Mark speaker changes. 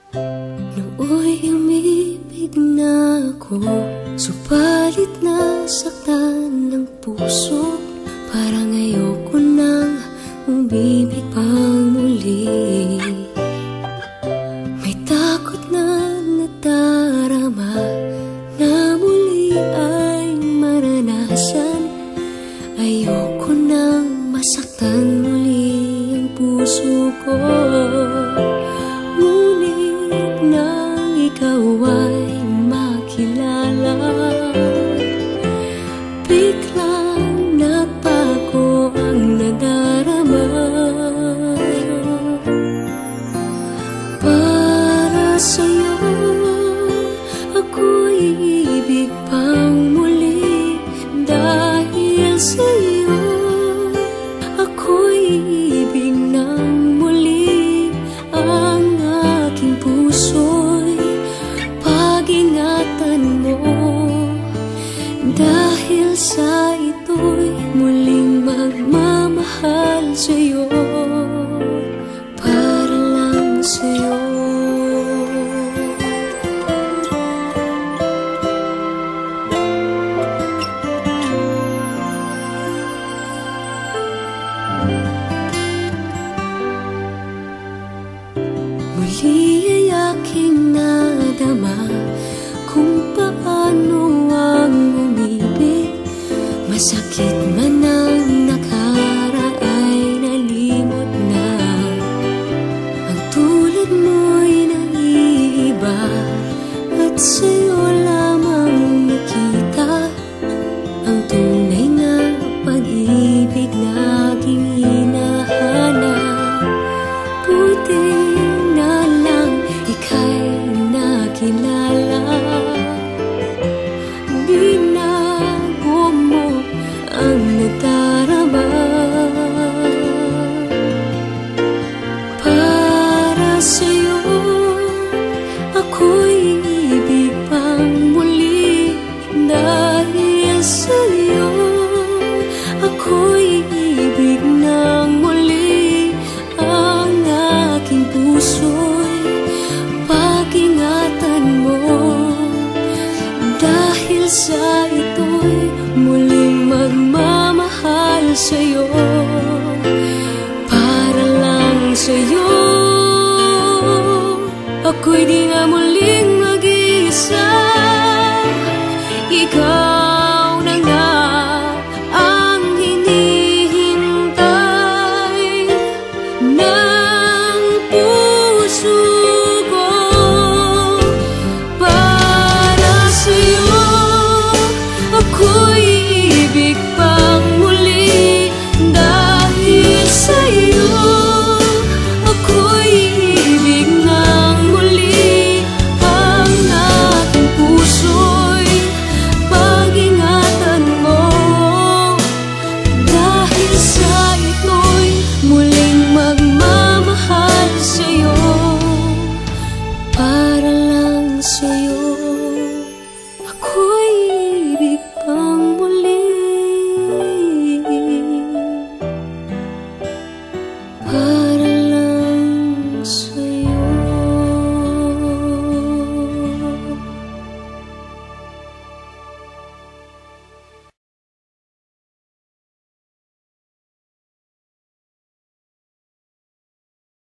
Speaker 1: Nooy umibig na ako, subalit nasaktan ng puso. Parang ayoko nang umibig pang muli. May takot na nadarama na muli ay maranasan. Ayoko nang masaktan muli ang puso ko. Ngunit nang ikaw ay makilala, biglang nagbago ang nadarama. Para sa'yo ako'y ibig pang muli. Dahil sa'yo ako'y ibig ng muli. Ang aking puso'y pag-ingatan mo. Dahil sa ito'y muling magmamahal sa'yo, para lang sa'yo. Muli ay aking nadama kung paano ang umibig. Masakit man ang nakaraan, nalimot na. Ang tulad mo'y naiiba, at sa'yo lamang nakita ang tunay na pag-ibig na aking hinahanap. Buti na lang ika'y nakilala. Binago mo ang nadarama. Para sa'yo ako'y ibig pang muli. Dahil sa'yo ako'y ibig ng muli. Ang aking puso'y pag-ingatan mo. Dahil sa ito'y muling magmamahal sa'yo, para lang sa'yo. Ako'y di na muling mag-iisa. Ikaw na nga ang hinihintay ng puso ko. Para sa'yo ako'y ibig pang muli. Dahil sa'yo ako'y ibig ng muli. Ang aking puso'y pag-ingatan mo. Dahil sa ito'y muling magmamahal sa'yo, para lang sa'yo.